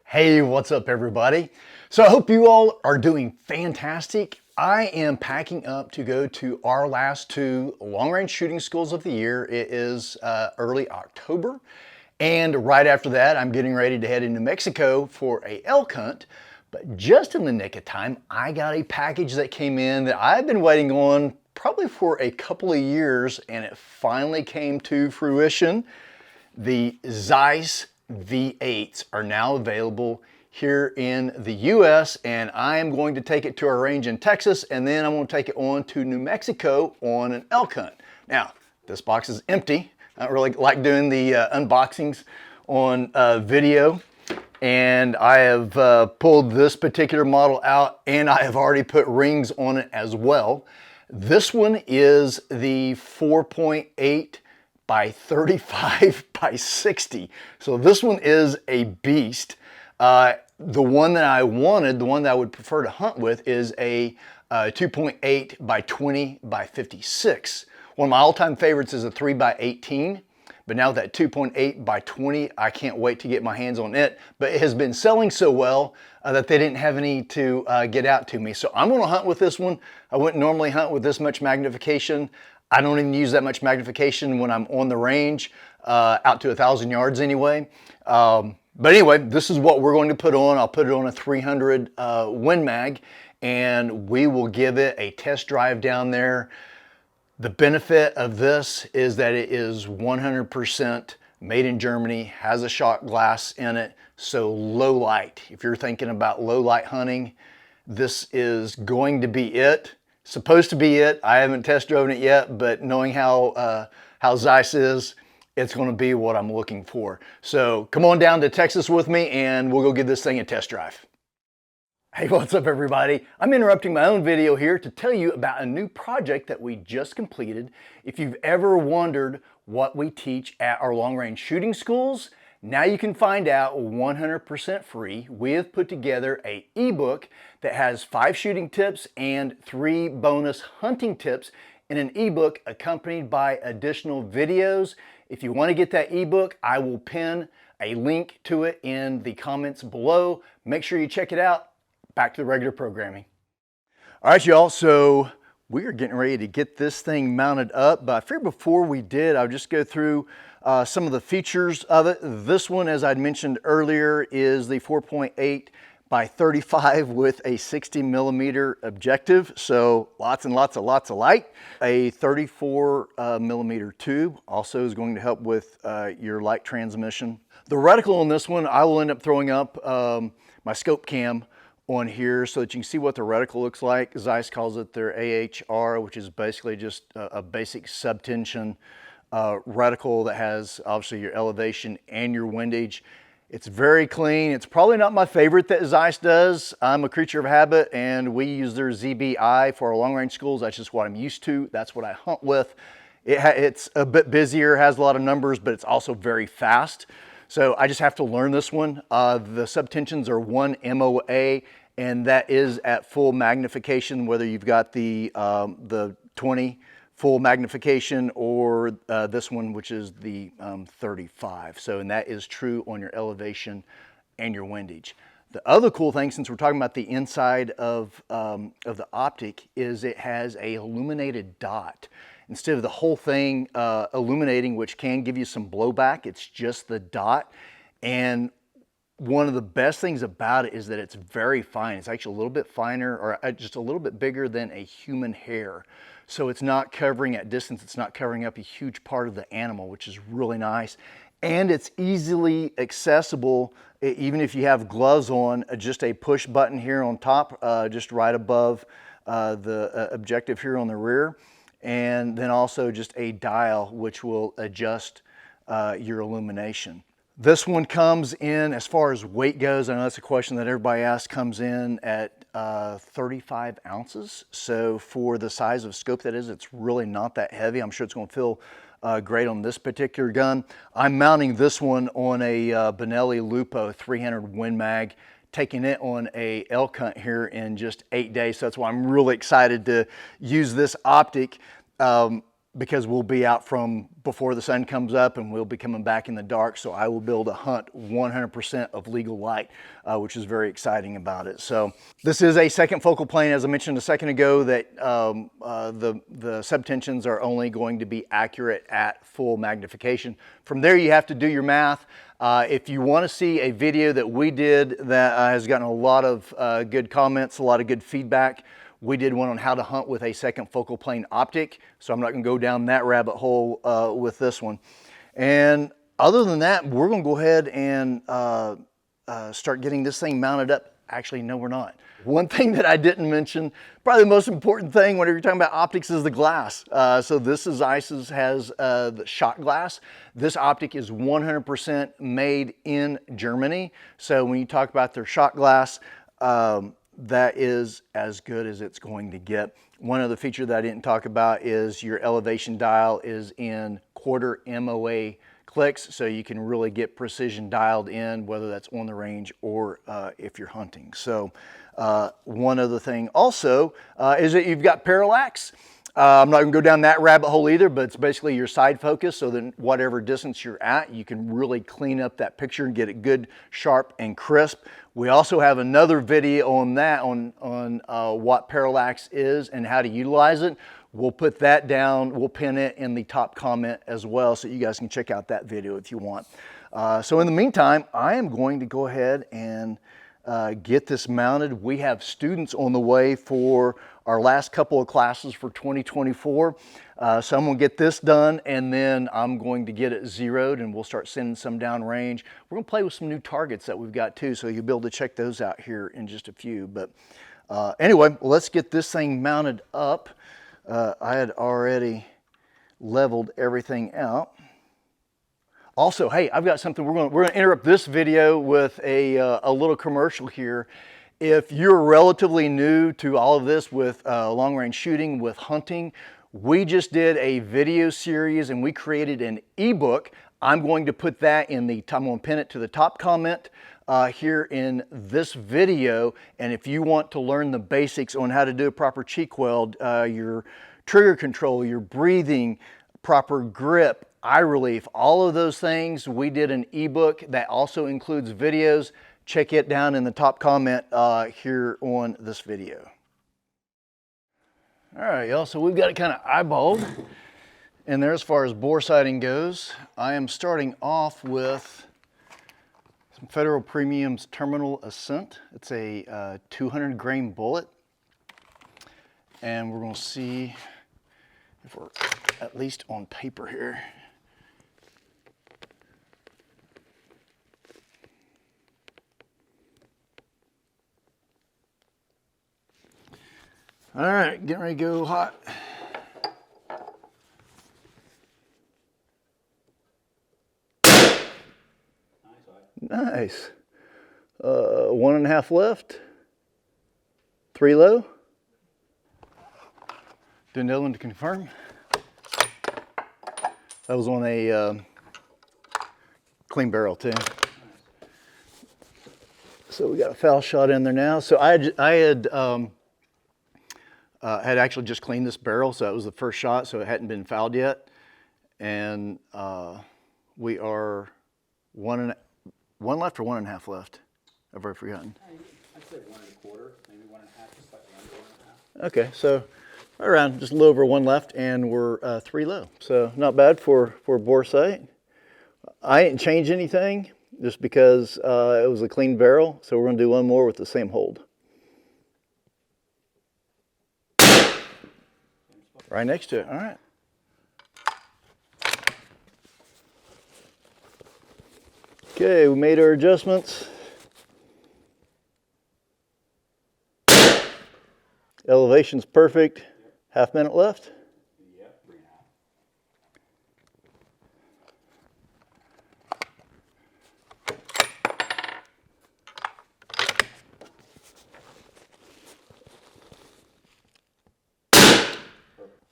Hey, what's up everybody? So I hope you all are doing fantastic. I am packing up to go to our last two long-range shooting schools of the year. It is early October, and right after that I'm getting ready to head into Mexico for a elk hunt. But just in the nick of time, I got a package that came in that I've been waiting on probably for a couple of years, and it finally came to fruition. The Zeiss V8s are now available here in the US, and I am going to take it to our range in Texas, and then I'm going to take it on to New Mexico on an elk hunt. Now, this box is empty. I don't really like doing the unboxings on video, and I have pulled this particular model out, and I have already put rings on it as well. This one is the 4.8 by 35 by 60. So this one is a beast. The one that I wanted, the one that I would prefer to hunt with, is a 2.8 by 20 by 56. One of my all-time favorites is a 3 by 18, but now that 2.8 by 20, I can't wait to get my hands on it. But it has been selling so well that they didn't have any to get out to me. So I'm gonna hunt with this one. I wouldn't normally hunt with this much magnification. I don't even use that much magnification when I'm on the range, out to 1,000 yards anyway. But anyway, this is what we're going to put on. I'll put it on a 300 Win Mag, and we will give it a test drive down there. The benefit of this is that it is 100% made in Germany, has a shot glass in it, so low light. If you're thinking about low light hunting, this is going to be it. Supposed to be it. I haven't test driven it yet, but knowing how Zeiss is, it's going to be what I'm looking for. So come on down to Texas with me, and we'll go give this thing a test drive. Hey, what's up everybody? I'm interrupting my own video here to tell you about a new project that we just completed. If you've ever wondered what we teach at our long-range shooting schools, now you can find out 100% free. We have put together an ebook that has 5 shooting tips and 3 bonus hunting tips in an ebook accompanied by additional videos. If you want to get that ebook, I will pin a link to it in the comments below. Make sure you check it out. Back to the regular programming. All right, y'all, so we are getting ready to get this thing mounted up, but I figured before we did, I'll just go through some of the features of it. This one, as I'd mentioned earlier, is the 4.8 by 35 with a 60 millimeter objective, so lots and lots of light. A 34 millimeter tube also is going to help with your light transmission. The reticle on this one, I will end up throwing up my scope cam on here so that you can see what the reticle looks like. Zeiss calls it their AHR, which is basically just a basic subtension reticle that has obviously your elevation and your windage. It's very clean. It's probably not my favorite that Zeiss does. I'm a creature of habit, and we use their ZBI for our long-range schools. That's just what I'm used to. That's what I hunt with. It's a bit busier, has a lot of numbers, but it's also very fast. So I just have to learn this one. The subtensions are 1 MOA, and that is at full magnification, whether you've got the 20 full magnification or this one, which is the 35. So, and that is true on your elevation and your windage. The other cool thing, since we're talking about the inside of the optic, is it has a illuminated dot. Instead of the whole thing illuminating, which can give you some blowback, it's just the dot. And one of the best things about it is that it's very fine. It's actually a little bit finer, or just a little bit bigger than a human hair. So it's not covering at distance, it's not covering up a huge part of the animal, which is really nice. And it's easily accessible, even if you have gloves on. Just a push button here on top, just right above the objective here on the rear. And then also just a dial which will adjust your illumination. This one comes in, as far as weight goes, I know that's a question that everybody asks, comes in at 35 ounces. So for the size of scope that is, it's really not that heavy. I'm sure it's going to feel great on this particular gun. I'm mounting this one on a Benelli Lupo 300 Win Mag, taking it on a elk hunt here in just 8 days. So that's why I'm really excited to use this optic. because we'll be out from before the sun comes up and we'll be coming back in the dark. So I will be able to hunt 100% of legal light, which is very exciting about it. So this is a second focal plane. As I mentioned a second ago, that the subtensions are only going to be accurate at full magnification. From there, you have to do your math. If you want to see a video that we did that has gotten a lot of good comments, a lot of good feedback, we did one on how to hunt with a second focal plane optic, so I'm not going to go down that rabbit hole with this one. And other than that, we're going to go ahead and start getting this thing mounted up. Actually, no, we're not. One thing that I didn't mention, probably the most important thing whenever you're talking about optics, is the glass. So this is Zeiss's has the shot glass. This optic is 100% made in Germany. So when you talk about their shot glass, that is as good as it's going to get. One other feature that I didn't talk about is your elevation dial is in quarter MOA clicks, so you can really get precision dialed in, whether that's on the range or if you're hunting. So one other thing also is that you've got parallax. I'm not going to go down that rabbit hole either, but it's basically your side focus, so that whatever distance you're at, you can really clean up that picture and get it good, sharp, and crisp. We also have another video on that, on what parallax is and how to utilize it. We'll put that down, we'll pin it in the top comment as well, so you guys can check out that video if you want. So in the meantime, I am going to go ahead and get this mounted. We have students on the way for our last couple of classes for 2024. So I'm gonna get this done, and then I'm going to get it zeroed, and we'll start sending some down range. We're gonna play with some new targets that we've got too, so you'll be able to check those out here in just a few. But anyway, let's get this thing mounted up. I had already leveled everything out. Also, hey, I've got something. We're gonna interrupt this video with a little commercial here. If you're relatively new to all of this with long range shooting, with hunting, we just did a video series and we created an ebook. I'm going to put that in the, I'm going to pin it to the top comment here in this video. And if you want to learn the basics on how to do a proper cheek weld, your trigger control, your breathing, proper grip, eye relief, all of those things, we did an ebook that also includes videos. Check it down in the top comment here on this video. All right, y'all, so we've got it kind of eyeballed in there as far as bore sighting goes. I am starting off with some Federal Premium's Terminal Ascent. It's a 200 grain bullet. And we're gonna see if we're at least on paper here. All right, getting ready to go hot. Nice. 1.5 left. 3 low. Didn't know when to confirm. That was on a clean barrel too. So we got a foul shot in there now. So I had actually just cleaned this barrel, so that was the first shot, so it hadn't been fouled yet. And we are one left or 1.5 left? I've already forgotten. I'd say 1.25, maybe 1.5, just slightly under 1.5. Okay, so right around just a little over 1 left, and we're 3 low. So not bad for bore sight. I didn't change anything just because it was a clean barrel, so we're gonna do one more with the same hold. Right next to it, all right. Okay, we made our adjustments. Elevation's perfect. Half minute left. Yep, 3.5.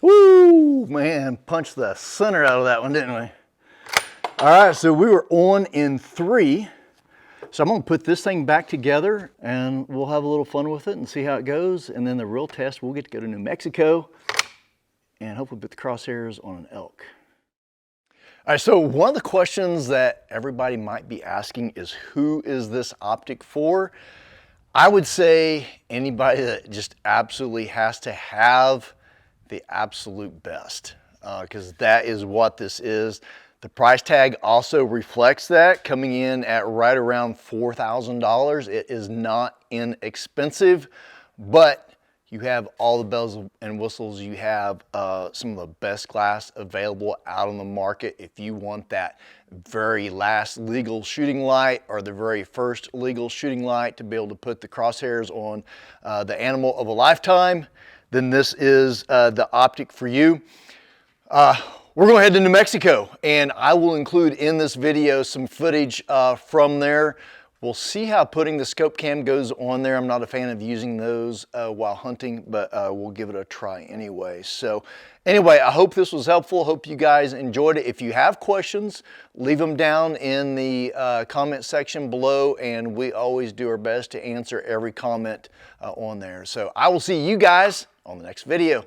Woo, man, punched the center out of that one, didn't we? All right, so we were on in 3. So I'm gonna put this thing back together and we'll have a little fun with it and see how it goes. And then the real test, we'll get to go to New Mexico and hopefully put the crosshairs on an elk. All right, so one of the questions that everybody might be asking is, who is this optic for? I would say anybody that just absolutely has to have the absolute best, because that is what this is. The price tag also reflects that, coming in at right around $4,000. It is not inexpensive, but you have all the bells and whistles. You have some of the best glass available out on the market. If you want that very last legal shooting light or the very first legal shooting light to be able to put the crosshairs on the animal of a lifetime, then this is the optic for you. We're going to head to New Mexico, and I will include in this video some footage from there. We'll see how putting the scope cam goes on there. I'm not a fan of using those while hunting, but we'll give it a try anyway. So anyway, I hope this was helpful. Hope you guys enjoyed it. If you have questions, leave them down in the comment section below, and we always do our best to answer every comment on there. So I will see you guys on the next video.